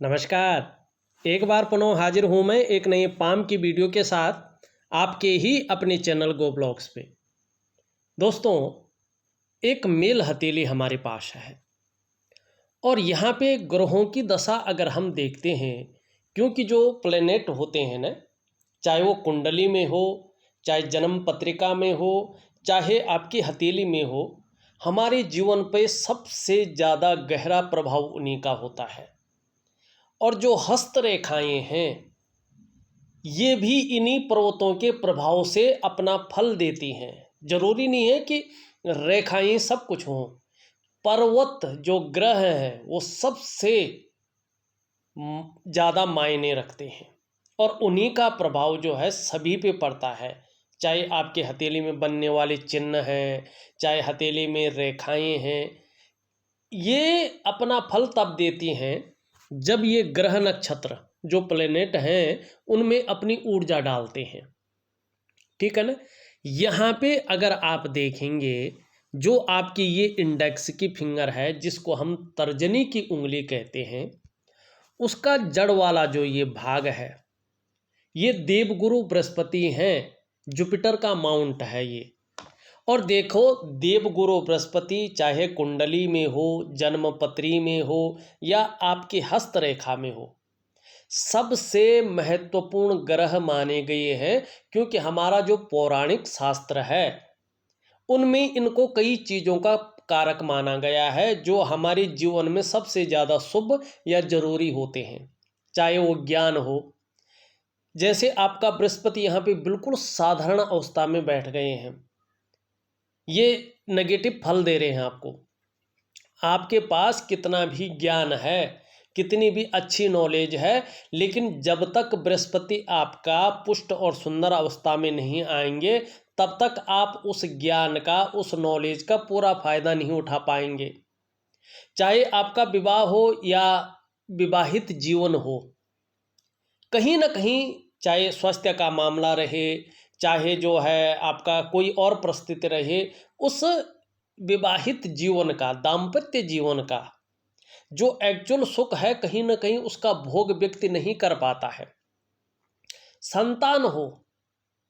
नमस्कार। एक बार पुनः हाजिर हूँ मैं एक नई पाम की वीडियो के साथ आपके ही अपने चैनल गो ब्लॉग्स पे। दोस्तों, एक मेल हथेली हमारे पास है और यहाँ पे ग्रहों की दशा अगर हम देखते हैं, क्योंकि जो प्लेनेट होते हैं ना, चाहे वो कुंडली में हो, चाहे जन्म पत्रिका में हो, चाहे आपकी हथेली में हो, हमारे जीवन पे सबसे ज़्यादा गहरा प्रभाव उन्हीं का होता है। और जो हस्त रेखाएं हैं, ये भी इन्हीं पर्वतों के प्रभाव से अपना फल देती हैं। जरूरी नहीं है कि रेखाएं सब कुछ हों। पर्वत जो ग्रह हैं वो सबसे ज़्यादा मायने रखते हैं और उन्हीं का प्रभाव जो है सभी पे पड़ता है। चाहे आपके हथेली में बनने वाले चिन्ह हैं, चाहे हथेली में रेखाएं हैं, ये अपना फल तब देती हैं जब ये ग्रह नक्षत्र जो प्लेनेट हैं उनमें अपनी ऊर्जा डालते हैं। ठीक है ना। यहाँ पे अगर आप देखेंगे, जो आपकी ये इंडेक्स की फिंगर है जिसको हम तर्जनी की उंगली कहते हैं, उसका जड़ वाला जो ये भाग है, ये देवगुरु बृहस्पति हैं, जुपिटर का माउंट है ये। और देखो, देवगुरु बृहस्पति चाहे कुंडली में हो, जन्मपत्री में हो या आपकी हस्तरेखा में हो, सबसे महत्वपूर्ण ग्रह माने गए हैं। क्योंकि हमारा जो पौराणिक शास्त्र है उनमें इनको कई चीज़ों का कारक माना गया है जो हमारे जीवन में सबसे ज़्यादा शुभ या जरूरी होते हैं। चाहे वो ज्ञान हो, जैसे आपका बृहस्पति यहाँ पे बिल्कुल साधारण अवस्था में बैठ गए हैं, ये नेगेटिव फल दे रहे हैं आपको। आपके पास कितना भी ज्ञान है, कितनी भी अच्छी नॉलेज है, लेकिन जब तक बृहस्पति आपका पुष्ट और सुंदर अवस्था में नहीं आएंगे, तब तक आप उस ज्ञान का, उस नॉलेज का पूरा फायदा नहीं उठा पाएंगे। चाहे आपका विवाह हो या विवाहित जीवन हो, कहीं ना कहीं चाहे स्वास्थ्य का मामला रहे, चाहे जो है आपका कोई और परिस्थिति रहे, उस विवाहित जीवन का, दाम्पत्य जीवन का जो एक्चुअल सुख है, कहीं ना कहीं उसका भोग व्यक्ति नहीं कर पाता है। संतान हो,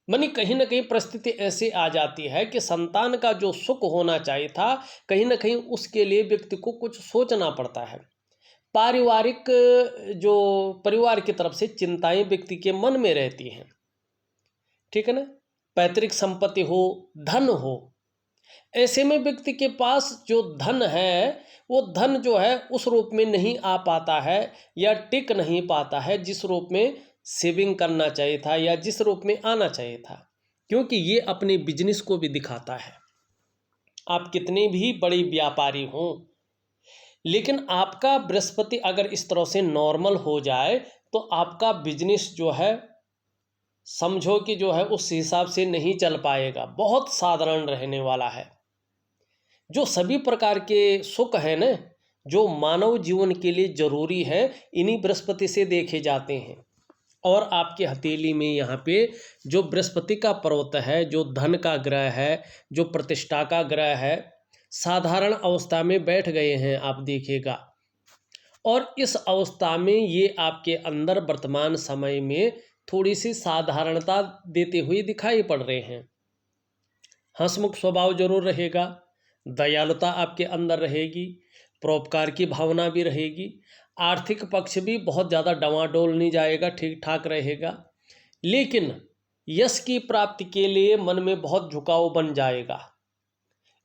मानी कहीं ना कहीं परिस्थिति ऐसी आ जाती है कि संतान का जो सुख होना चाहिए था, कहीं ना कहीं उसके लिए व्यक्ति को कुछ सोचना पड़ता है। पारिवारिक, जो परिवार की तरफ से चिंताएं व्यक्ति के मन में रहती हैं। ठीक है ना। पैतृक संपत्ति हो, धन हो, ऐसे में व्यक्ति के पास जो धन है, वो धन जो है उस रूप में नहीं आ पाता है या टिक नहीं पाता है जिस रूप में सेविंग करना चाहिए था या जिस रूप में आना चाहिए था। क्योंकि ये अपने बिजनेस को भी दिखाता है। आप कितने भी बड़े व्यापारी हों, लेकिन आपका बृहस्पति अगर इस तरह से नॉर्मल हो जाए तो आपका बिजनेस जो है, समझो कि जो है उस हिसाब से नहीं चल पाएगा, बहुत साधारण रहने वाला है। जो सभी प्रकार के सुख है ना, जो मानव जीवन के लिए जरूरी है, इन्हीं बृहस्पति से देखे जाते हैं। और आपके हथेली में यहाँ पे जो बृहस्पति का पर्वत है, जो धन का ग्रह है, जो प्रतिष्ठा का ग्रह है, साधारण अवस्था में बैठ गए हैं, आप देखिएगा। और इस अवस्था में ये आपके अंदर वर्तमान समय में थोड़ी सी साधारणता देते हुए दिखाई पड़ रहे हैं। हंसमुख स्वभाव जरूर रहेगा, दयालुता आपके अंदर रहेगी, परोपकार की भावना भी रहेगी, आर्थिक पक्ष भी बहुत ज़्यादा डवाडोल नहीं जाएगा, ठीक ठाक रहेगा। लेकिन यश की प्राप्ति के लिए मन में बहुत झुकाव बन जाएगा।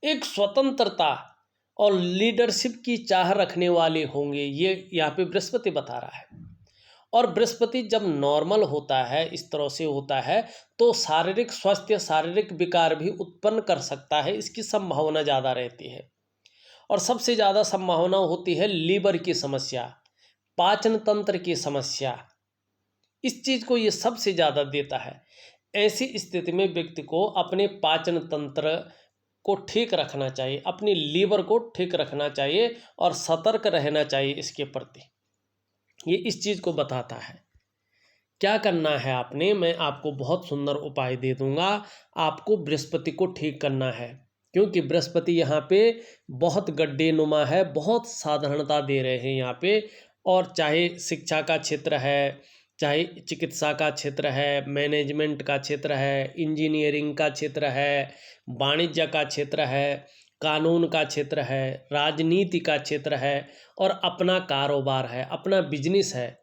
एक स्वतंत्रता और लीडरशिप की चाह रखने वाले होंगे, ये यहाँ पे बृहस्पति बता रहा है। और बृहस्पति जब नॉर्मल होता है, इस तरह से होता है, तो शारीरिक स्वास्थ्य, शारीरिक विकार भी उत्पन्न कर सकता है, इसकी संभावना ज़्यादा रहती है। और सबसे ज़्यादा संभावना होती है लीवर की समस्या, पाचन तंत्र की समस्या, इस चीज़ को ये सबसे ज़्यादा देता है। ऐसी स्थिति में व्यक्ति को अपने पाचन तंत्र को ठीक रखना चाहिए, अपनी लीवर को ठीक रखना चाहिए और सतर्क रहना चाहिए इसके प्रति। ये इस चीज़ को बताता है। क्या करना है आपने, मैं आपको बहुत सुंदर उपाय दे दूंगा। आपको बृहस्पति को ठीक करना है, क्योंकि बृहस्पति यहाँ पे बहुत गड्ढे नुमा है, बहुत साधारणता दे रहे हैं यहाँ पे। और चाहे शिक्षा का क्षेत्र है, चाहे चिकित्सा का क्षेत्र है, मैनेजमेंट का क्षेत्र है, इंजीनियरिंग का क्षेत्र है, वाणिज्य का क्षेत्र है, कानून का क्षेत्र है, राजनीति का क्षेत्र है और अपना कारोबार है, अपना बिजनेस है,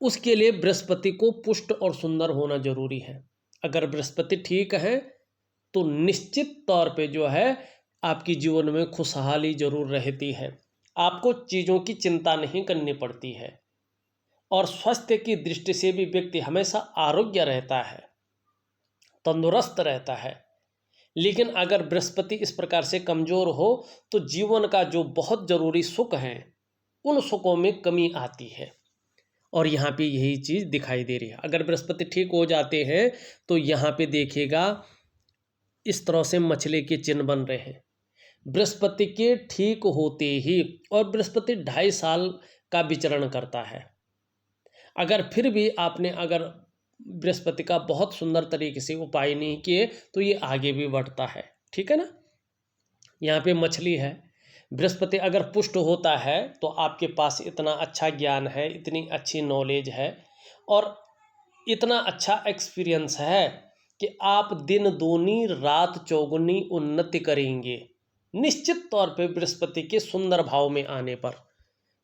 उसके लिए बृहस्पति को पुष्ट और सुंदर होना जरूरी है। अगर बृहस्पति ठीक है तो निश्चित तौर पे जो है आपकी जीवन में खुशहाली जरूर रहती है, आपको चीज़ों की चिंता नहीं करनी पड़ती है और स्वास्थ्य की दृष्टि से भी व्यक्ति हमेशा आरोग्य रहता है, तंदुरुस्त रहता है। लेकिन अगर बृहस्पति इस प्रकार से कमज़ोर हो तो जीवन का जो बहुत ज़रूरी सुख है उन सुखों में कमी आती है और यहाँ पे यही चीज़ दिखाई दे रही है। अगर बृहस्पति ठीक हो जाते हैं तो यहाँ पे देखिएगा इस तरह से मछली के चिन्ह बन रहे हैं बृहस्पति के ठीक होते ही, और बृहस्पति 2.5 साल का विचरण करता है। अगर फिर भी आपने अगर बृहस्पति का बहुत सुंदर तरीके से उपाय नहीं किए तो ये आगे भी बढ़ता है, ठीक है ना। यहाँ पे मछली है, बृहस्पति अगर पुष्ट होता है तो आपके पास इतना अच्छा ज्ञान है, इतनी अच्छी नॉलेज है और इतना अच्छा एक्सपीरियंस है कि आप दिन दूनी रात चौगुनी उन्नति करेंगे निश्चित तौर पे। बृहस्पति के सुंदर भाव में आने पर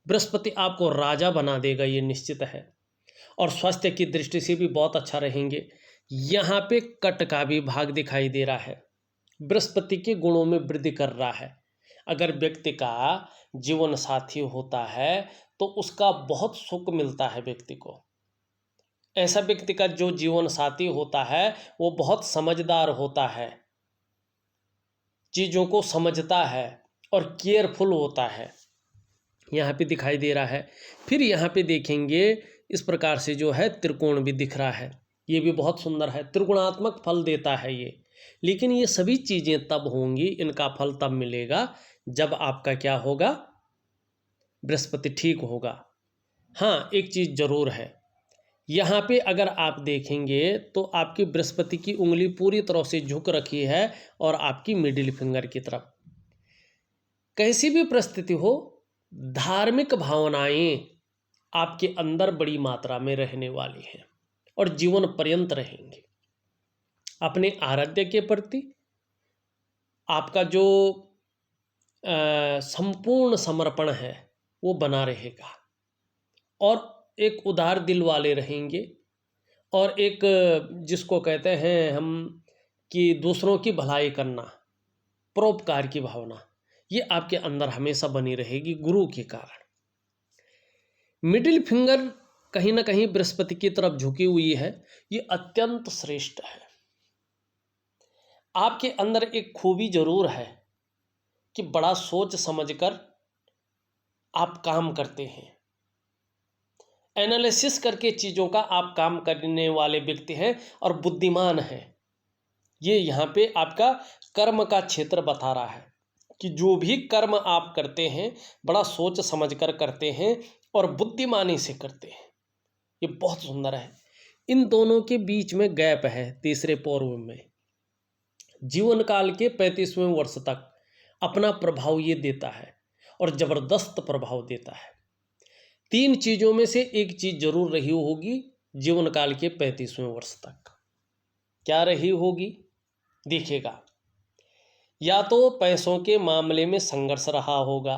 बृहस्पति आपको राजा बना देगा, ये निश्चित है। और स्वास्थ्य की दृष्टि से भी बहुत अच्छा रहेंगे। यहाँ पे कट का भी भाग दिखाई दे रहा है, बृहस्पति के गुणों में वृद्धि कर रहा है। अगर व्यक्ति का जीवन साथी होता है तो उसका बहुत सुख मिलता है व्यक्ति को। ऐसा व्यक्ति का जो जीवन साथी होता है वो बहुत समझदार होता है, चीज़ों को समझता है और केयरफुल होता है, यहाँ पे दिखाई दे रहा है। फिर यहाँ पे देखेंगे इस प्रकार से जो है त्रिकोण भी दिख रहा है, ये भी बहुत सुंदर है, त्रिगुणात्मक फल देता है ये। लेकिन ये सभी चीज़ें तब होंगी, इनका फल तब मिलेगा जब आपका क्या होगा, बृहस्पति ठीक होगा। हाँ, एक चीज़ जरूर है, यहाँ पे अगर आप देखेंगे तो आपकी बृहस्पति की उंगली पूरी तरह से झुक रखी है और आपकी मिडिल फिंगर की तरफ। कैसी भी परिस्थिति हो, धार्मिक भावनाएं आपके अंदर बड़ी मात्रा में रहने वाली हैं और जीवन पर्यंत रहेंगे। अपने आराध्य के प्रति आपका जो संपूर्ण समर्पण है वो बना रहेगा और एक उदार दिल वाले रहेंगे और एक जिसको कहते हैं हम कि दूसरों की भलाई करना, परोपकार की भावना, ये आपके अंदर हमेशा बनी रहेगी गुरु के कारण। मिडिल फिंगर कहीं ना कहीं बृहस्पति की तरफ झुकी हुई है, ये अत्यंत श्रेष्ठ है। आपके अंदर एक खूबी जरूर है कि बड़ा सोच समझकर आप काम करते हैं, एनालिसिस करके चीज़ों का आप काम करने वाले व्यक्ति हैं और बुद्धिमान हैं। ये यहाँ पे आपका कर्म का क्षेत्र बता रहा है कि जो भी कर्म आप करते हैं बड़ा सोच समझकर करते हैं और बुद्धिमानी से करते हैं, ये बहुत सुंदर है। इन दोनों के बीच में गैप है तीसरे पर्व में, जीवन काल के 35वें वर्ष तक अपना प्रभाव ये देता है और ज़बरदस्त प्रभाव देता है। 3 चीज़ों में से एक चीज़ जरूर रही होगी जीवन काल के 35वें वर्ष तक। क्या रही होगी देखिएगा, या तो पैसों के मामले में संघर्ष रहा होगा,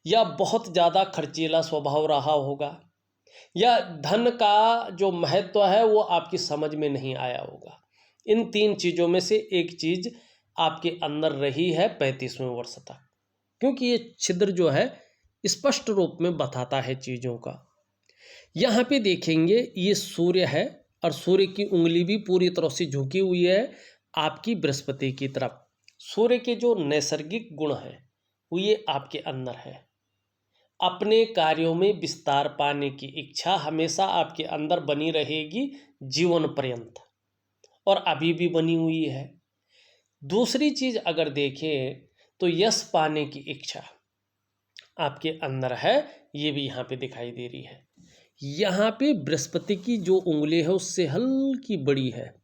या बहुत ज़्यादा खर्चीला स्वभाव रहा होगा, या धन का जो महत्व है वो आपकी समझ में नहीं आया होगा। इन 3 चीज़ों में से एक चीज़ आपके अंदर रही है 35वें वर्ष तक, क्योंकि ये छिद्र जो है स्पष्ट रूप में बताता है चीज़ों का। यहाँ पे देखेंगे ये सूर्य है और सूर्य की उंगली भी पूरी तरह से झुकी हुई है आपकी बृहस्पति की तरफ। सूर्य के जो नैसर्गिक गुण हैं वो ये आपके अंदर है। अपने कार्यों में विस्तार पाने की इच्छा हमेशा आपके अंदर बनी रहेगी जीवन पर्यंत, और अभी भी बनी हुई है। दूसरी चीज़ अगर देखें तो यश पाने की इच्छा आपके अंदर है, ये भी यहाँ पे दिखाई दे रही है। यहाँ पे बृहस्पति की जो उंगली है उससे हल्की बड़ी है,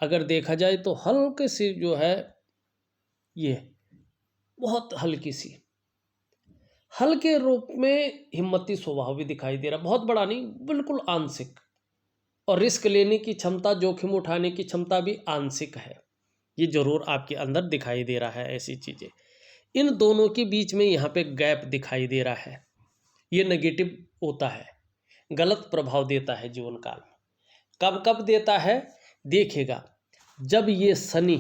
अगर देखा जाए तो हल्के से जो है ये बहुत हल्की सी। हल्के रूप में हिम्मती स्वभाव भी दिखाई दे रहा, बहुत बड़ा नहीं, बिल्कुल आंशिक। और रिस्क लेने की क्षमता, जोखिम उठाने की क्षमता भी आंशिक है। ये जरूर आपके अंदर दिखाई दे रहा है ऐसी चीज़ें। इन दोनों के बीच में यहाँ पे गैप दिखाई दे रहा है। ये नेगेटिव होता है, गलत प्रभाव देता है जीवन काल में। कब कब देता है देखिएगा, जब ये शनि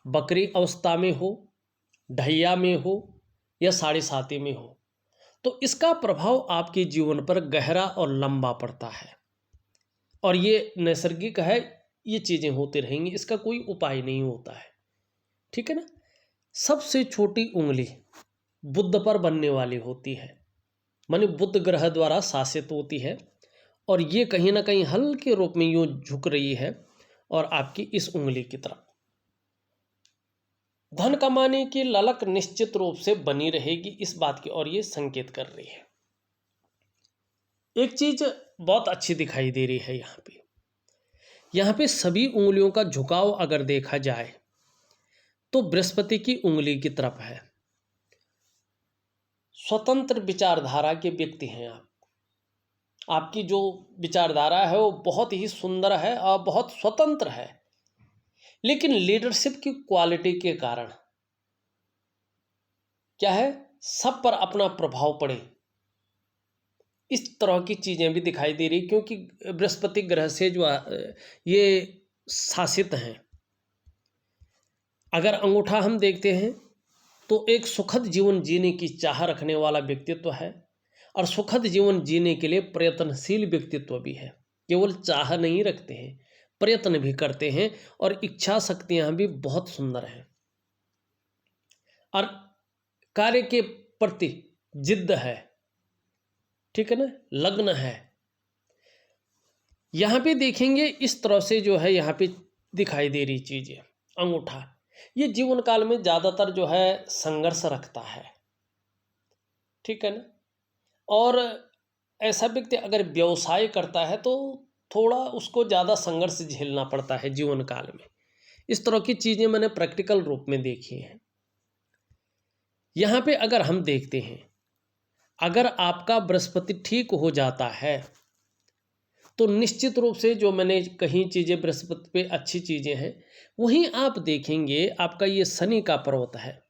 बकरी अवस्था में हो, ढैया में हो या साढ़े साती में हो, तो इसका प्रभाव आपके जीवन पर गहरा और लंबा पड़ता है। और ये नैसर्गिक है, ये चीज़ें होती रहेंगी, इसका कोई उपाय नहीं होता है। ठीक है ना। सबसे छोटी उंगली बुध पर बनने वाली होती है, माने बुध ग्रह द्वारा शासित होती है, और ये कहीं ना कहीं हल्के रूप में यूं झुक रही है और आपकी इस उंगली की तरफ। धन कमाने की ललक निश्चित रूप से बनी रहेगी, इस बात की ओर ये संकेत कर रही है। एक चीज बहुत अच्छी दिखाई दे रही है यहाँ पे सभी उंगलियों का झुकाव अगर देखा जाए तो बृहस्पति की उंगली की तरफ है। स्वतंत्र विचारधारा के व्यक्ति हैं आप, आपकी जो विचारधारा है वो बहुत ही सुंदर है और बहुत स्वतंत्र है, लेकिन लीडरशिप की क्वालिटी के कारण क्या है, सब पर अपना प्रभाव पड़े, इस तरह की चीज़ें भी दिखाई दे रही, क्योंकि बृहस्पति ग्रह से जो ये शासित हैं। अगर अंगूठा हम देखते हैं तो एक सुखद जीवन जीने की चाह रखने वाला व्यक्तित्व है, और सुखद जीवन जीने के लिए प्रयत्नशील व्यक्तित्व भी है। केवल चाह नहीं रखते हैं, प्रयत्न भी करते हैं, और इच्छा शक्तियाँ भी बहुत सुंदर हैं, और कार्य के प्रति जिद्द है। ठीक है ना, लग्न है। यहाँ पे देखेंगे इस तरह से जो है यहाँ पे दिखाई दे रही चीज़ें, अंगूठा ये जीवन काल में ज़्यादातर जो है संघर्ष रखता है। ठीक है ना। और ऐसा व्यक्ति अगर व्यवसाय करता है तो थोड़ा उसको ज़्यादा संघर्ष झेलना पड़ता है जीवन काल में। इस तरह की चीज़ें मैंने प्रैक्टिकल रूप में देखी हैं। यहाँ पे अगर हम देखते हैं, अगर आपका बृहस्पति ठीक हो जाता है तो निश्चित रूप से जो मैंने कही चीज़ें बृहस्पति पे अच्छी चीज़ें हैं, वहीं आप देखेंगे आपका ये शनि का पर्वत है।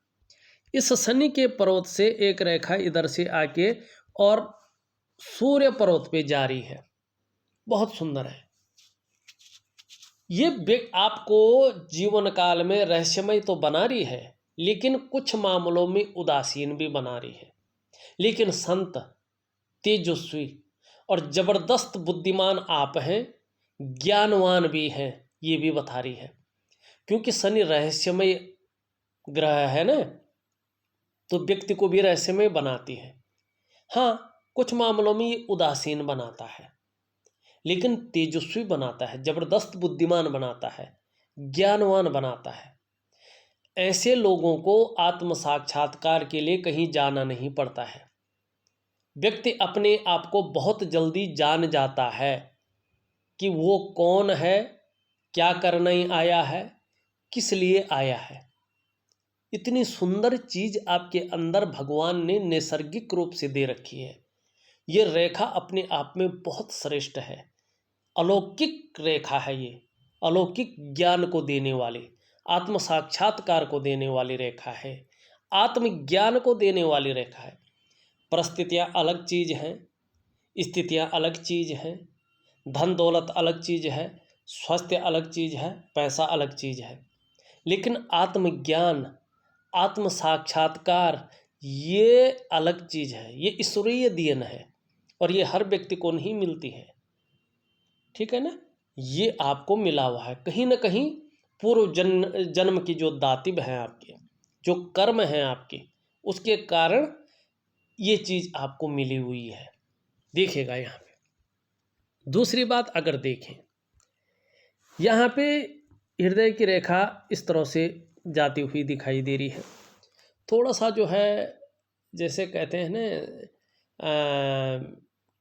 इस शनि के पर्वत से एक रेखा इधर से आके और सूर्य पर्वत पे जा रही है, बहुत सुंदर है। ये आपको जीवन काल में रहस्यमय तो बना रही है, लेकिन कुछ मामलों में उदासीन भी बना रही है। लेकिन संत, तेजस्वी और जबरदस्त बुद्धिमान आप हैं, ज्ञानवान भी हैं, ये भी बता रही है। क्योंकि शनि रहस्यमय ग्रह है ना, तो व्यक्ति को भी रहस्यमय बनाती है। हाँ, कुछ मामलों में ये उदासीन बनाता है, लेकिन तेजस्वी बनाता है, जबरदस्त बुद्धिमान बनाता है, ज्ञानवान बनाता है। ऐसे लोगों को आत्म साक्षात्कार के लिए कहीं जाना नहीं पड़ता है। व्यक्ति अपने आप को बहुत जल्दी जान जाता है कि वो कौन है, क्या करने आया है, किस लिए आया है। इतनी सुंदर चीज आपके अंदर भगवान ने नैसर्गिक रूप से दे रखी है। ये रेखा अपने आप में बहुत श्रेष्ठ है, अलौकिक रेखा है। ये अलौकिक ज्ञान को देने वाली, आत्म साक्षात्कार को देने वाली रेखा है, आत्मज्ञान को देने वाली रेखा है। परिस्थितियाँ अलग चीज़ हैं, स्थितियाँ अलग चीज़ हैं, धन दौलत अलग चीज़ है, स्वास्थ्य अलग चीज़ है, पैसा अलग चीज़ है, लेकिन आत्मज्ञान, आत्म साक्षात्कार ये अलग चीज़ है। ये ईश्वरीय देन है और ये हर व्यक्ति को नहीं मिलती है। ठीक है ना। ये आपको मिला हुआ है कहीं ना कहीं, पूर्व जन्म की जो दातिब हैं आपके, जो कर्म हैं आपके, उसके कारण ये चीज़ आपको मिली हुई है। देखिएगा यहाँ पे दूसरी बात अगर देखें, यहाँ पे हृदय की रेखा इस तरह से जाती हुई दिखाई दे रही है। थोड़ा सा जो है जैसे कहते हैं ना,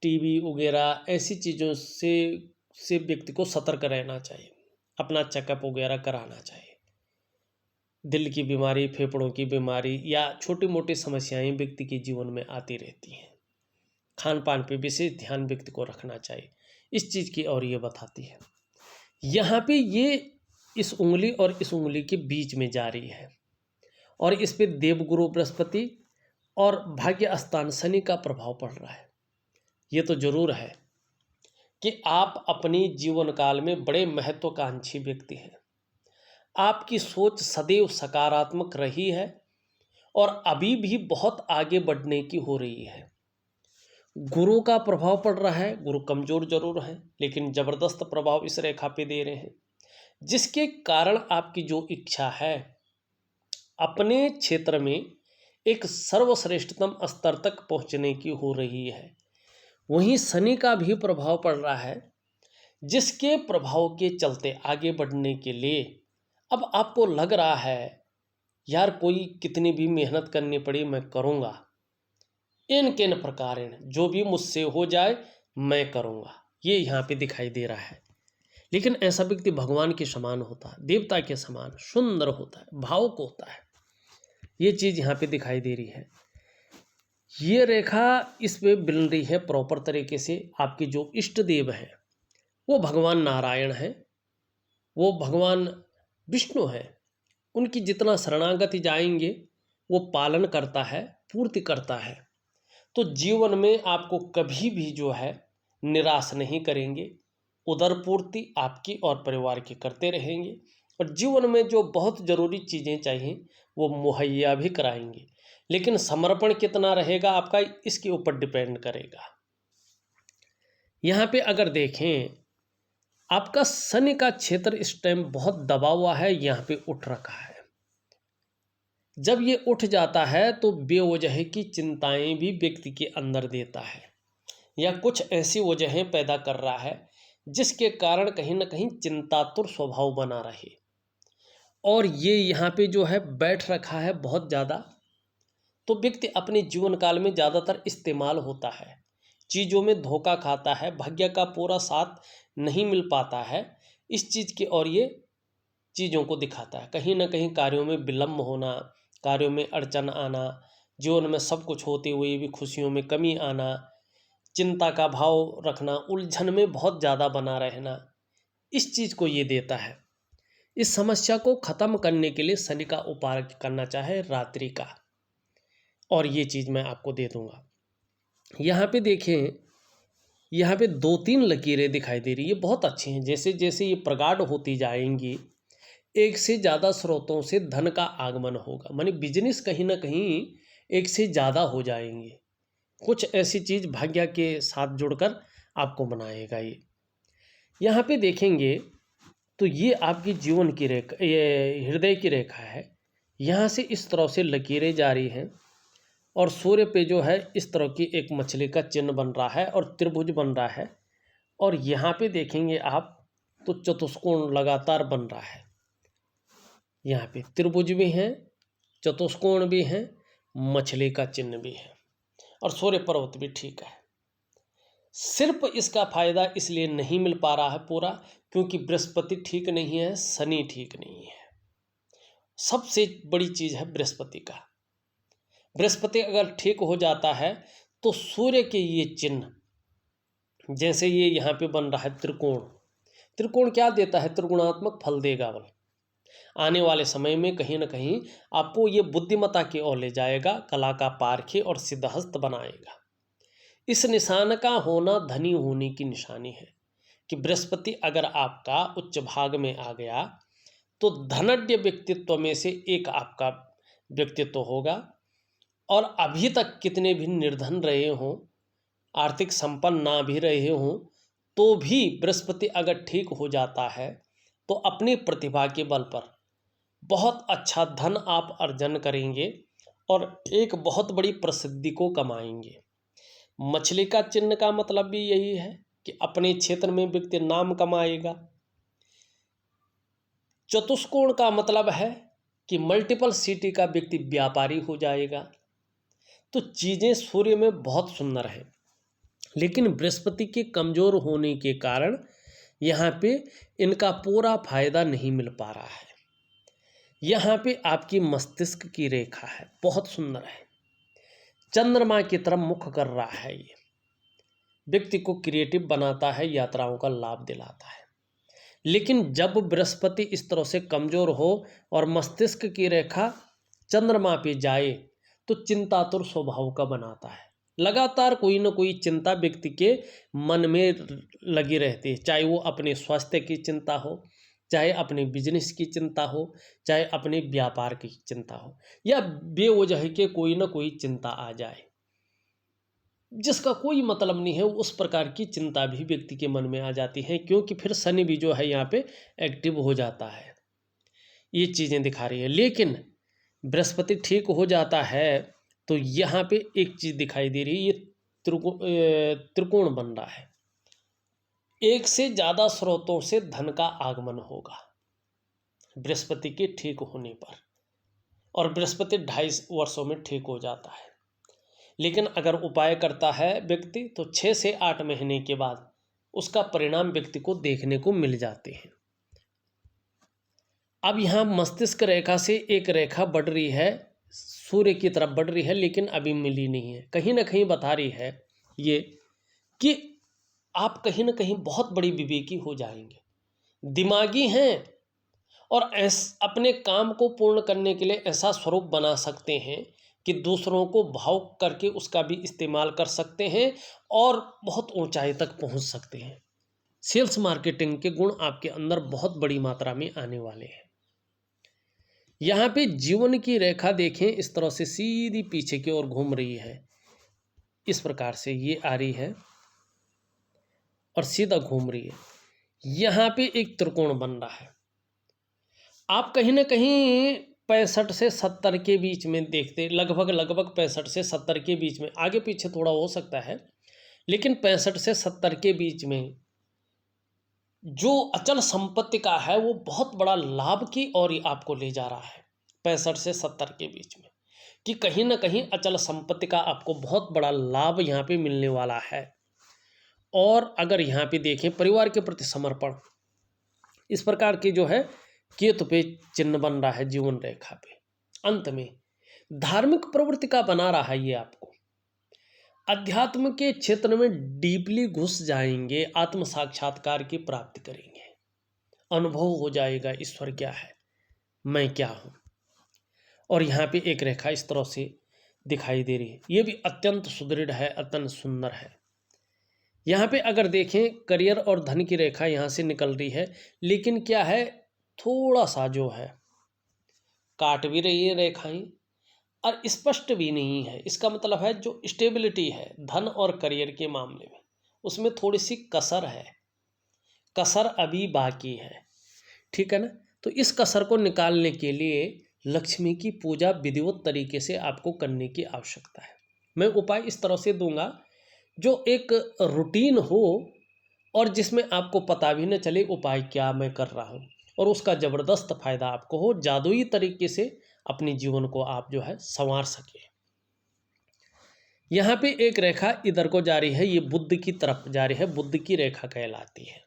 टीवी वगैरह ऐसी चीज़ों से व्यक्ति को सतर्क रहना चाहिए, अपना चेकअप वगैरह कराना चाहिए। दिल की बीमारी, फेफड़ों की बीमारी या छोटी मोटी समस्याएं व्यक्ति के जीवन में आती रहती हैं। खान पान पे विशेष ध्यान व्यक्ति को रखना चाहिए, इस चीज़ की और ये बताती है। यहाँ पे ये इस उंगली और इस उंगली के बीच में जा रही है और इस पे देवगुरु बृहस्पति और भाग्य स्थान शनि का प्रभाव पड़ रहा है। ये तो जरूर है कि आप अपनी जीवन काल में बड़े महत्वाकांक्षी व्यक्ति हैं। आपकी सोच सदैव सकारात्मक रही है और अभी भी बहुत आगे बढ़ने की हो रही है। गुरु का प्रभाव पड़ रहा है, गुरु कमजोर जरूर है लेकिन जबरदस्त प्रभाव इस रेखा पे दे रहे हैं, जिसके कारण आपकी जो इच्छा है अपने क्षेत्र में एक सर्वश्रेष्ठतम स्तर तक पहुंचने की हो रही है। वहीं शनि का भी प्रभाव पड़ रहा है, जिसके प्रभाव के चलते आगे बढ़ने के लिए अब आपको लग रहा है यार कोई कितनी भी मेहनत करनी पड़ी मैं करूँगा, इन किन प्रकार जो भी मुझसे हो जाए मैं करूँगा, ये यहाँ पे दिखाई दे रहा है। लेकिन ऐसा व्यक्ति भगवान के समान होता है, देवता के समान सुंदर होता है, भावुक होता है, ये चीज़ यहाँ पे दिखाई दे रही है। ये रेखा इस पे मिल रही है प्रॉपर तरीके से। आपके जो इष्ट देव हैं वो भगवान नारायण हैं, वो भगवान विष्णु हैं। उनकी जितना शरणागति जाएंगे वो पालन करता है, पूर्ति करता है। तो जीवन में आपको कभी भी जो है निराश नहीं करेंगे, उदर पूर्ति आपकी और परिवार की करते रहेंगे और जीवन में जो बहुत ज़रूरी चीज़ें चाहिए वो मुहैया भी कराएंगे। लेकिन समर्पण कितना रहेगा आपका, इसके ऊपर डिपेंड करेगा। यहाँ पे अगर देखें आपका शनि का क्षेत्र इस टाइम बहुत दबा हुआ है, यहाँ पे उठ रखा है। जब ये उठ जाता है तो बेवजह की चिंताएं भी व्यक्ति के अंदर देता है या कुछ ऐसी वजहें पैदा कर रहा है जिसके कारण कहीं ना कहीं चिंतातुर स्वभाव बना रहे। और ये यहाँ पे जो है बैठ रखा है बहुत ज़्यादा, तो व्यक्ति अपने जीवन काल में ज़्यादातर इस्तेमाल होता है, चीज़ों में धोखा खाता है, भाग्य का पूरा साथ नहीं मिल पाता है इस चीज़ की और ये चीज़ों को दिखाता है। कहीं ना कहीं कार्यों में विलम्ब होना, कार्यों में अड़चन आना, जीवन में सब कुछ होते हुए भी खुशियों में कमी आना, चिंता का भाव रखना, उलझन में बहुत ज़्यादा बना रहना, इस चीज़ को ये देता है। इस समस्या को ख़त्म करने के लिए शनि का उपाय करना चाहे रात्रि का, और ये चीज़ मैं आपको दे दूँगा। यहाँ पे देखें, यहाँ पे 2-3 लकीरें दिखाई दे रही है, बहुत अच्छी हैं। जैसे जैसे ये प्रगाढ़ होती जाएंगी एक से ज़्यादा स्रोतों से धन का आगमन होगा, माने बिजनेस कहीं ना कहीं एक से ज़्यादा हो जाएंगे। कुछ ऐसी चीज़ भाग्य के साथ जुड़कर आपको बनाएगा। ये यहाँ पे देखेंगे तो ये आपकी जीवन की रेखा, ये हृदय की रेखा है। यहाँ से इस तरह से लकीरें जारी हैं और सूर्य पे जो है इस तरह की एक मछली का चिन्ह बन रहा है और त्रिभुज बन रहा है। और यहाँ पे देखेंगे आप तो चतुष्कोण लगातार बन रहा है। यहाँ पे त्रिभुज भी हैं, चतुष्कोण भी हैं, मछली का चिन्ह भी है और सूर्य पर्वत भी ठीक है। सिर्फ इसका फायदा इसलिए नहीं मिल पा रहा है पूरा क्योंकि बृहस्पति ठीक नहीं है, शनि ठीक नहीं है। सबसे बड़ी चीज है बृहस्पति का। बृहस्पति अगर ठीक हो जाता है तो सूर्य के ये चिन्ह, जैसे ये यहाँ पे बन रहा है त्रिकोण, त्रिकोण क्या देता है, त्रिगुणात्मक फल देगा। बल आने वाले समय में कहीं ना कहीं आपको ये बुद्धिमत्ता की ओर ले जाएगा, कला का पारखी और सिद्धहस्त बनाएगा। इस निशान का होना धनी होने की निशानी है कि बृहस्पति अगर आपका उच्च भाग में आ गया तो धनढ़ व्यक्तित्व में से एक आपका व्यक्तित्व होगा। और अभी तक कितने भी निर्धन रहे हों, आर्थिक संपन्न ना भी रहे हों, तो भी बृहस्पति अगर ठीक हो जाता है तो अपनी प्रतिभा के बल पर बहुत अच्छा धन आप अर्जन करेंगे और एक बहुत बड़ी प्रसिद्धि को कमाएंगे। मछली का चिन्ह का मतलब भी यही है कि अपने क्षेत्र में व्यक्ति नाम कमाएगा। चतुष्कोण का मतलब है कि मल्टीपल सिटी का व्यक्ति व्यापारी हो जाएगा। तो चीज़ें सूर्य में बहुत सुंदर है, लेकिन बृहस्पति के कमज़ोर होने के कारण यहाँ पे इनका पूरा फायदा नहीं मिल पा रहा है। यहाँ पे आपकी मस्तिष्क की रेखा है, बहुत सुंदर है, चंद्रमा की तरफ मुख कर रहा है। ये व्यक्ति को क्रिएटिव बनाता है, यात्राओं का लाभ दिलाता है। लेकिन जब बृहस्पति इस तरह से कमजोर हो और मस्तिष्क की रेखा चंद्रमा पे जाए तो चिंतातुर स्वभाव का बनाता है। लगातार कोई ना कोई चिंता व्यक्ति के मन में लगी रहती है, चाहे वो अपने स्वास्थ्य की चिंता हो, चाहे अपने बिजनेस की चिंता हो, चाहे अपने व्यापार की चिंता हो, या बेवजह के कोई ना कोई चिंता आ जाए जिसका कोई मतलब नहीं है। उस प्रकार की चिंता भी व्यक्ति के मन में आ जाती है, क्योंकि फिर शनि भी जो है यहाँ पे एक्टिव हो जाता है। ये चीज़ें दिखा रही है। लेकिन बृहस्पति ठीक हो जाता है तो यहाँ पे एक चीज़ दिखाई दे रही है, ये त्रिकोण बन रहा है। एक से ज़्यादा स्रोतों से धन का आगमन होगा बृहस्पति के ठीक होने पर, और बृहस्पति 2.5 वर्षों में ठीक हो जाता है। लेकिन अगर उपाय करता है व्यक्ति तो 6 से 8 महीने के बाद उसका परिणाम व्यक्ति को देखने को मिल जाते हैं। अब यहाँ मस्तिष्क रेखा से एक रेखा बढ़ रही है, सूर्य की तरफ बढ़ रही है, लेकिन अभी मिली नहीं है। कहीं ना कहीं बता रही है ये कि आप कहीं ना कहीं बहुत बड़ी विवेकी हो जाएंगे, दिमागी हैं, और अपने काम को पूर्ण करने के लिए ऐसा स्वरूप बना सकते हैं कि दूसरों को भावुक करके उसका भी इस्तेमाल कर सकते हैं और बहुत ऊंचाई तक पहुंच सकते हैं। सेल्स मार्केटिंग के गुण आपके अंदर बहुत बड़ी मात्रा में आने वाले हैं। यहाँ पे जीवन की रेखा देखें, इस तरह से सीधी पीछे की ओर घूम रही है, इस प्रकार से ये आ रही है और सीधा घूम रही है। यहाँ पे एक त्रिकोण बन रहा है। आप कहीं ना कहीं 65 से 70 के बीच में देखते, लगभग 65 से 70 के बीच में, आगे पीछे थोड़ा हो सकता है, लेकिन 65 से 70 के बीच में जो अचल संपत्ति का है वो बहुत बड़ा लाभ की ओर आपको ले जा रहा है। 65 से 70 के बीच में कि कहीं ना कहीं अचल संपत्ति का आपको बहुत बड़ा लाभ यहाँ पे मिलने वाला है। और अगर यहाँ पे देखें परिवार के प्रति समर्पण, इस प्रकार की जो है केतु पे चिन्ह बन रहा है जीवन रेखा पे। अंत में धार्मिक प्रवृत्ति का बना रहा है, ये आपको अध्यात्म के क्षेत्र में डीपली घुस जाएंगे, आत्म साक्षात्कार की प्राप्ति करेंगे, अनुभव हो जाएगा ईश्वर क्या है, मैं क्या हूँ। और यहाँ पे एक रेखा इस तरह से दिखाई दे रही है, ये भी अत्यंत सुदृढ़ है, अत्यंत सुंदर है। यहाँ पे अगर देखें करियर और धन की रेखा यहाँ से निकल रही है, लेकिन क्या है थोड़ा सा जो है काट भी रही है रेखाएं और स्पष्ट भी नहीं है। इसका मतलब है जो स्टेबिलिटी है धन और करियर के मामले में, उसमें थोड़ी सी कसर है, कसर अभी बाकी है, ठीक है ना। तो इस कसर को निकालने के लिए लक्ष्मी की पूजा विधिवत तरीके से आपको करने की आवश्यकता है। मैं उपाय इस तरह से दूंगा जो एक रूटीन हो और जिसमें आपको पता भी न चले उपाय क्या मैं कर रहा हूँ, और उसका ज़बरदस्त फायदा आपको हो, जादुई तरीके से अपने जीवन को आप जो है संवार सके। यहाँ पे एक रेखा इधर को जा रही है, ये बुध की तरफ जा रही है, बुध की रेखा कहलाती है।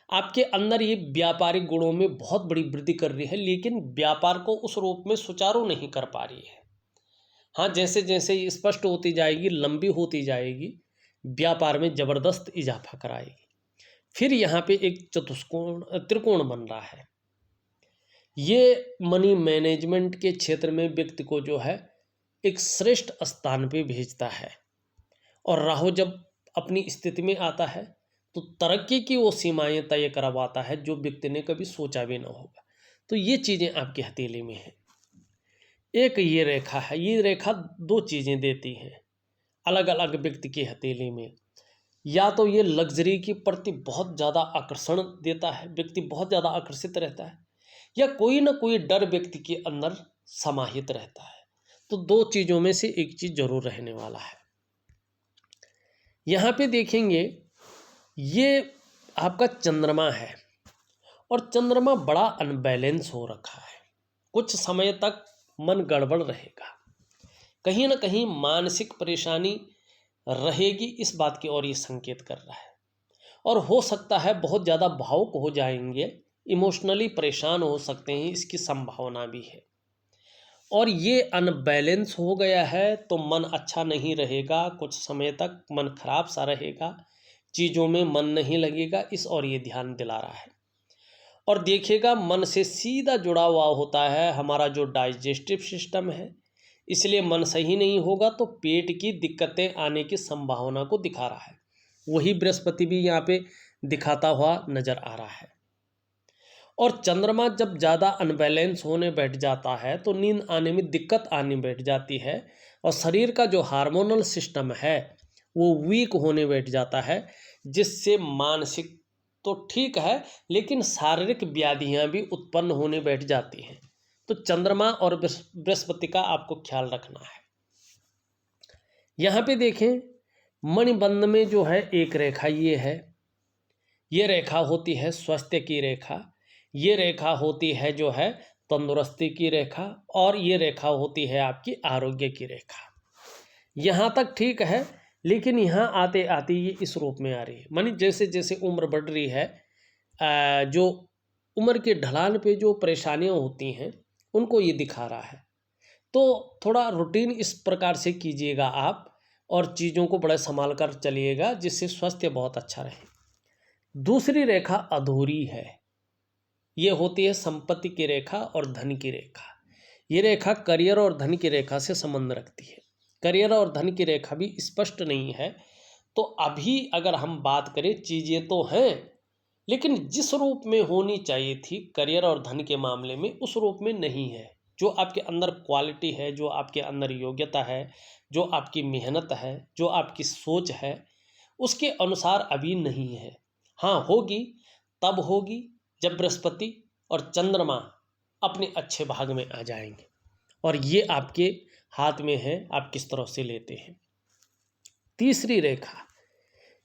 आपके अंदर ये व्यापारिक गुणों में बहुत बड़ी वृद्धि कर रही है, लेकिन व्यापार को उस रूप में सुचारू नहीं कर पा रही है। हाँ, जैसे जैसे ये स्पष्ट होती जाएगी, लंबी होती जाएगी, व्यापार में ज़बरदस्त इजाफा कराएगी। फिर यहाँ पे एक त्रिकोण बन रहा है, ये मनी मैनेजमेंट के क्षेत्र में व्यक्ति को जो है एक श्रेष्ठ स्थान पे भेजता है। और राहु जब अपनी स्थिति में आता है तो तरक्की की वो सीमाएं तय करवाता है जो व्यक्ति ने कभी सोचा भी ना होगा। तो ये चीज़ें आपकी हथेली में हैं। एक ये रेखा है, ये रेखा दो चीज़ें देती हैं अलग अलग व्यक्ति की हथेली में। या तो ये लग्जरी के प्रति बहुत ज़्यादा आकर्षण देता है, व्यक्ति बहुत ज़्यादा आकर्षित रहता है, या कोई ना कोई डर व्यक्ति के अंदर समाहित रहता है। तो दो चीज़ों में से एक चीज़ जरूर रहने वाला है। यहाँ पे देखेंगे ये आपका चंद्रमा है और चंद्रमा बड़ा अनबैलेंस हो रखा है। कुछ समय तक मन गड़बड़ रहेगा, कहीं ना कहीं मानसिक परेशानी रहेगी, इस बात की ओर ये संकेत कर रहा है। और हो सकता है बहुत ज़्यादा भावुक हो जाएंगे, इमोशनली परेशान हो सकते हैं, इसकी संभावना भी है। और ये अनबैलेंस हो गया है तो मन अच्छा नहीं रहेगा, कुछ समय तक मन खराब सा रहेगा, चीज़ों में मन नहीं लगेगा, इस और ये ध्यान दिला रहा है। और देखिएगा मन से सीधा जुड़ा हुआ होता है हमारा जो डाइजेस्टिव सिस्टम है, इसलिए मन सही नहीं होगा तो पेट की दिक्कतें आने की संभावना को दिखा रहा है। वही बृहस्पति भी यहाँ पे दिखाता हुआ नजर आ रहा है। और चंद्रमा जब ज़्यादा अनबैलेंस होने बैठ जाता है तो नींद आने में दिक्कत आने बैठ जाती है, और शरीर का जो हार्मोनल सिस्टम है वो वीक होने बैठ जाता है, जिससे मानसिक तो ठीक है लेकिन शारीरिक व्याधियां भी उत्पन्न होने बैठ जाती हैं। तो चंद्रमा और बृहस्पति का आपको ख्याल रखना है। यहाँ पे देखें मणिबंध में जो है एक रेखा ये है, ये रेखा होती है स्वास्थ्य की रेखा, ये रेखा होती है जो है तंदुरुस्ती की रेखा, और ये रेखा होती है आपकी आरोग्य की रेखा। यहाँ तक ठीक है, लेकिन यहाँ आते आते ये इस रूप में आ रही है। मानी जैसे जैसे उम्र बढ़ रही है, जो उम्र के ढलान पे जो परेशानियाँ होती हैं उनको ये दिखा रहा है। तो थोड़ा रूटीन इस प्रकार से कीजिएगा आप, और चीज़ों को बड़ा संभाल कर चलिएगा, जिससे स्वास्थ्य बहुत अच्छा रहे। दूसरी रेखा अधूरी है, ये होती है संपत्ति की रेखा और धन की रेखा। ये रेखा करियर और धन की रेखा से संबंध रखती है। करियर और धन की रेखा भी स्पष्ट नहीं है, तो अभी अगर हम बात करें चीज़ें तो हैं, लेकिन जिस रूप में होनी चाहिए थी करियर और धन के मामले में उस रूप में नहीं है। जो आपके अंदर क्वालिटी है, जो आपके अंदर योग्यता है, जो आपकी मेहनत है, जो आपकी सोच है, उसके अनुसार अभी नहीं है। हाँ होगी, तब होगी जब बृहस्पति और चंद्रमा अपने अच्छे भाग में आ जाएंगे, और ये आपके हाथ में है, आप किस तरह से लेते हैं। तीसरी रेखा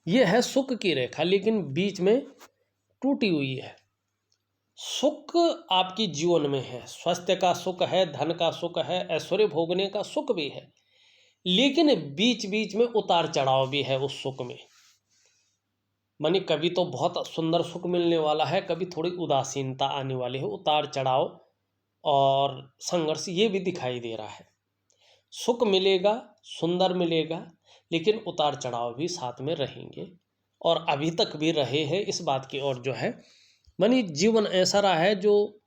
ये है सुख की रेखा, लेकिन बीच में टूटी हुई है। सुख आपकी जीवन में है, स्वास्थ्य का सुख है, धन का सुख है, ऐश्वर्य भोगने का सुख भी है, लेकिन बीच बीच में उतार चढ़ाव भी है उस सुख में। मानी कभी तो बहुत सुंदर सुख मिलने वाला है, कभी थोड़ी उदासीनता आने वाली है, उतार चढ़ाव और संघर्ष ये भी दिखाई दे रहा है। सुख मिलेगा, सुंदर मिलेगा, लेकिन उतार चढ़ाव भी साथ में रहेंगे, और अभी तक भी रहे हैं। इस बात की ओर जो है मानी जीवन ऐसा रहा है जो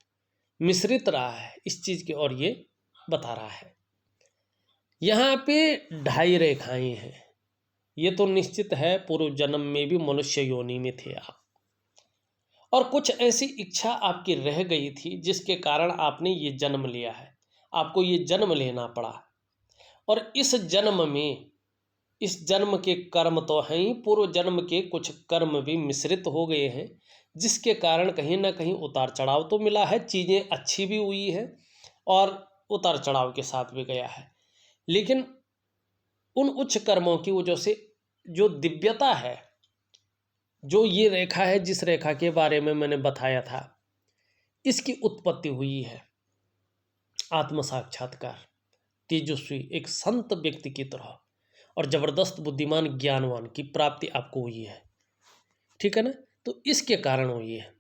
मिश्रित रहा है, इस चीज़ की ओर ये बता रहा है। यहाँ पे 2.5 रेखाएं हैं। ये तो निश्चित है पूर्व जन्म में भी मनुष्य योनि में थे आप, और कुछ ऐसी इच्छा आपकी रह गई थी जिसके कारण आपने ये जन्म लिया है, आपको ये जन्म लेना पड़ा। और इस जन्म में, इस जन्म के कर्म तो हैं ही, पूर्व जन्म के कुछ कर्म भी मिश्रित हो गए हैं, जिसके कारण कहीं ना कहीं उतार चढ़ाव तो मिला है, चीज़ें अच्छी भी हुई है और उतार चढ़ाव के साथ भी गया है। लेकिन उन उच्च कर्मों की वजह से जो दिव्यता है, जो ये रेखा है, जिस रेखा के बारे में मैंने बताया था, इसकी उत्पत्ति हुई है आत्म साक्षात्कार, तेजस्वी एक संत व्यक्ति की तरह, और जबरदस्त बुद्धिमान ज्ञानवान की प्राप्ति आपको हुई है। ठीक है ना, तो इसके कारण हुई है।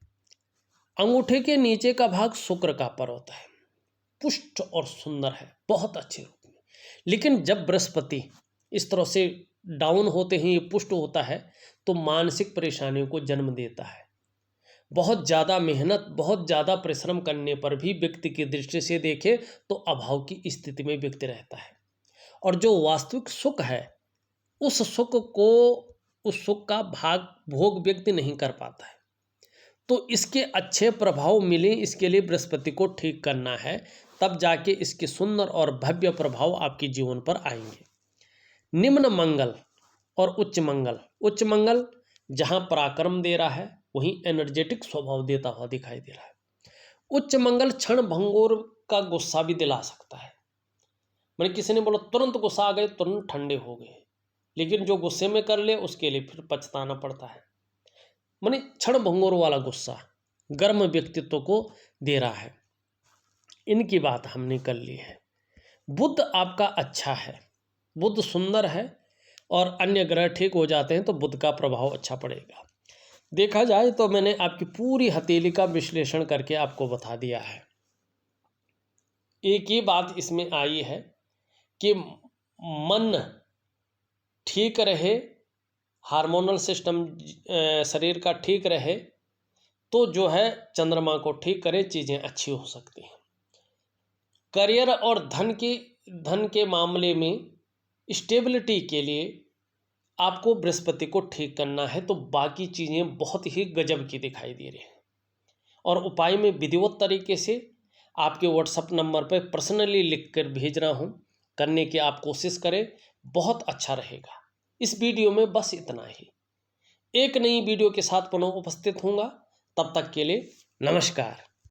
अंगूठे के नीचे का भाग शुक्र का पर्वत है, पुष्ट और सुंदर है, बहुत अच्छे रूप में। लेकिन जब बृहस्पति इस तरह से डाउन होते हैं, ये पुष्ट होता है, तो मानसिक परेशानियों को जन्म देता है। बहुत ज़्यादा मेहनत, बहुत ज़्यादा परिश्रम करने पर भी व्यक्ति की दृष्टि से देखे तो अभाव की स्थिति में व्यक्ति रहता है, और जो वास्तविक सुख है उस सुख को, उस सुख का भोग व्यक्ति नहीं कर पाता है। तो इसके अच्छे प्रभाव मिले, इसके लिए बृहस्पति को ठीक करना है, तब जाके इसके सुंदर और भव्य प्रभाव आपके जीवन पर आएंगे। निम्न मंगल और उच्च मंगल, उच्च मंगल जहाँ पराक्रम दे रहा है वहीं एनर्जेटिक स्वभाव देता हुआ दिखाई दे रहा है। उच्च मंगल क्षण भंगुर का गुस्सा भी दिला सकता है। मैंने किसी ने बोला तुरंत गुस्सा आ गए, तुरंत ठंडे हो गए, लेकिन जो गुस्से में कर ले उसके लिए फिर पछताना पड़ता है। माने क्षण भंगुर वाला गुस्सा गर्म व्यक्तित्व को दे रहा है। इनकी बात हमने कर ली है। बुध आपका अच्छा है, बुध सुंदर है, और अन्य ग्रह ठीक हो जाते हैं तो बुध का प्रभाव अच्छा पड़ेगा। देखा जाए तो मैंने आपकी पूरी हथेली का विश्लेषण करके आपको बता दिया है। एक ही बात इसमें आई है कि मन ठीक रहे, हार्मोनल सिस्टम शरीर का ठीक रहे, तो जो है चंद्रमा को ठीक करे, चीज़ें अच्छी हो सकती हैं। करियर और धन के मामले में स्टेबिलिटी के लिए आपको बृहस्पति को ठीक करना है, तो बाकी चीज़ें बहुत ही गजब की दिखाई दे रही हैं। और उपाय में विधिवत तरीके से आपके व्हाट्सएप नंबर पर पर्सनली लिख कर भेज रहा हूँ, करने की आप कोशिश करें, बहुत अच्छा रहेगा। इस वीडियो में बस इतना ही। एक नई वीडियो के साथ पुनः उपस्थित होऊंगा, तब तक के लिए नमस्कार।